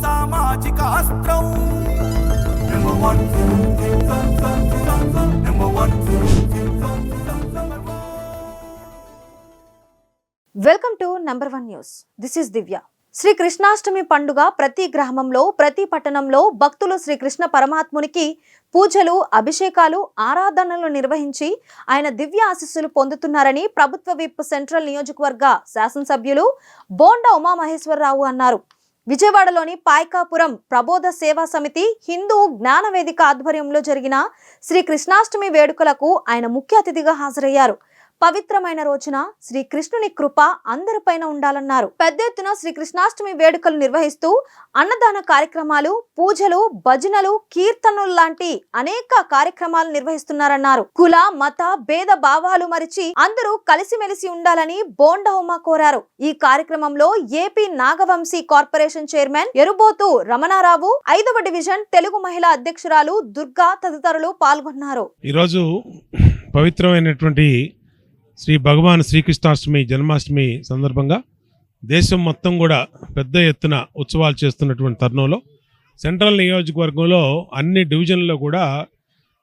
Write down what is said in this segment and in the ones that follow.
సామాజిక అస్త్రం welcome to number 1 news. This is Divya. Sri Krishnashtami పండుగ ప్రతి గ్రామంలో, ప్రతి పట్టణంలో భక్తులు శ్రీకృష్ణ పరమాత్మునికి పూజలు, అభిషేకాలు, ఆరాధనలు నిర్వహించి ఆయన దివ్య ఆశీస్సులు పొందుతున్నారని ప్రభుత్వ విప్ సెంట్రల్ నియోజకవర్గ శాసనసభ్యులు బోండా ఉమామహేశ్వరరావు అన్నారు. విజయవాడలోని పాయకాపురం ప్రబోధ సేవా సమితి హిందూ జ్ఞానవేదిక ఆధ్వర్యంలో జరిగిన శ్రీ కృష్ణాష్టమి వేడుకలకు ఆయన ముఖ్య అతిథిగా హాజరయ్యారు. పవిత్రమైన రోజున శ్రీకృష్ణుని కృప అందరిపైన ఉండాలన్నారు. పెద్ద ఎత్తున శ్రీకృష్ణాష్టమి వేడుకలు నిర్వహిస్తూ అన్నదాన కార్యక్రమాలు, పూజలు, భజనలు, కీర్తనలు లాంటి అనేక కార్యక్రమాలు నిర్వహిస్తున్నారన్నారు. కుల, మత భేద భావాలు మరిచి అందరూ కలిసిమెలిసి ఉండాలని బోండా ఉమా కోరారు. ఈ కార్యక్రమంలో AP Nagavamshi corporation chairman Erubothu Ramana Rao, 5వ డివిజన్ తెలుగు మహిళా అధ్యక్షురాలు దుర్గా తదితరులు పాల్గొన్నారు. ఈరోజు పవిత్రమైనటువంటి శ్రీ భగవాన్ శ్రీకృష్ణాష్టమి జన్మాష్టమి సందర్భంగా దేశం మొత్తం కూడా పెద్ద ఎత్తున ఉత్సవాలు చేస్తున్నటువంటి తరుణంలో సెంట్రల్ నియోజకవర్గంలో అన్ని డివిజన్లలో కూడా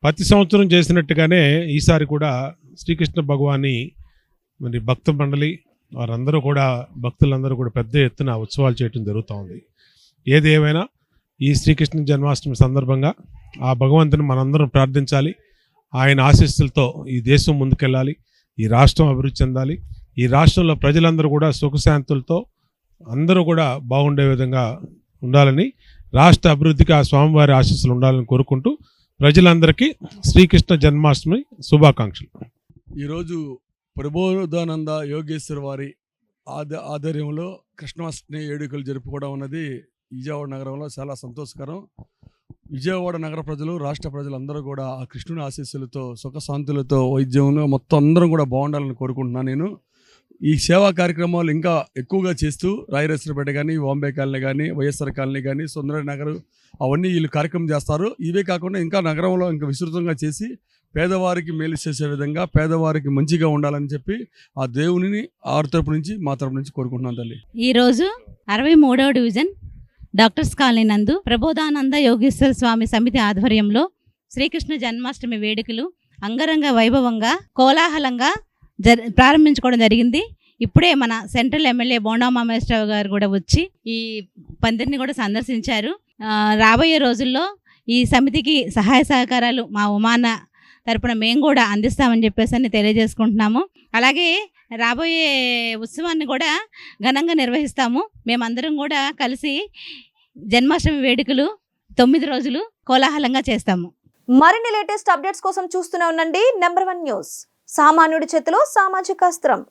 ప్రతి సంవత్సరం చేసినట్టుగానే ఈసారి కూడా శ్రీకృష్ణ భగవాన్ని మరి భక్త మండలి వారందరూ కూడా భక్తులందరూ కూడా పెద్ద ఎత్తున ఉత్సవాలు చేయడం జరుగుతూ ఉంది. ఏది ఏమైనా ఈ శ్రీకృష్ణ జన్మాష్టమి సందర్భంగా ఆ భగవంతుని మనందరం ప్రార్థించాలి. ఆయన ఆశీస్సులతో ఈ దేశం ముందుకెళ్ళాలి, ఈ రాష్ట్రం అభివృద్ధి చెందాలి, ఈ రాష్ట్రంలో ప్రజలందరూ కూడా సుఖశాంతులతో అందరూ కూడా బాగుండే విధంగా ఉండాలని, రాష్ట్ర అభివృద్ధికి ఆ స్వామివారి ఆశీస్సులు ఉండాలని కోరుకుంటూ ప్రజలందరికీ శ్రీకృష్ణ జన్మాష్టమి శుభాకాంక్షలు. ఈరోజు ప్రబోధానంద యోగేశ్వర వారి ఆధ్వర్యంలో కృష్ణాష్టమి వేడుకలు జరుపుకోవడం అన్నది విజయవాడ నగరంలో చాలా సంతోషకరం. విజయవాడ నగర ప్రజలు, రాష్ట్ర ప్రజలందరూ కూడా ఆ కృష్ణుని ఆశీస్సులతో, సుఖశాంతులతో, వైద్యంలో మొత్తం అందరం కూడా బాగుండాలని కోరుకుంటున్నాను. నేను ఈ సేవా కార్యక్రమాలు ఇంకా ఎక్కువగా చేస్తూ రాయరేశ్వరపేట కానీ, బాంబే కాలనీ కానీ, వైఎస్ఆర్ కాలనీ కానీ, సుందర నగర్ అవన్నీ వీళ్ళు కార్యక్రమం చేస్తారు. ఇవే కాకుండా ఇంకా నగరంలో ఇంకా విస్తృతంగా చేసి పేదవారికి మేలు చేసే విధంగా, పేదవారికి మంచిగా ఉండాలని చెప్పి ఆ దేవుని ఆరు తరపు నుంచి మా తరపు నుంచి కోరుకుంటున్నాను తల్లి. ఈరోజు 63వ డివిజన్ డాక్టర్స్ కాలనీ నందు ప్రబోధానంద యోగేశ్వర స్వామి సమితి ఆధ్వర్యంలో శ్రీకృష్ణ జన్మాష్టమి వేడుకలు అంగరంగ వైభవంగా, కోలాహలంగా ప్రారంభించుకోవడం జరిగింది. ఇప్పుడే మన సెంట్రల్ ఎమ్మెల్యే బోండా ఉమామహేశ్వరరావు గారు కూడా వచ్చి ఈ పందిరిని కూడా సందర్శించారు. రాబోయే రోజుల్లో ఈ సమితికి సహాయ సహకారాలు మా ఉమాన తరపున మేము కూడా అందిస్తామని చెప్పేసి తెలియజేసుకుంటున్నాము. అలాగే రాబోయే ఉత్సవాన్ని కూడా ఘనంగా నిర్వహిస్తాము. మేమందరం కూడా కలిసి జన్మాష్టమి వేడుకలు 9 రోజులు కోలాహలంగా చేస్తాము. మరిన్ని లేటెస్ట్ అప్డేట్స్ కోసం చూస్తూనే ఉండండి నంబర్ 1 న్యూస్. సామాన్యుడి చేతిలో సామాజిక అస్త్రం.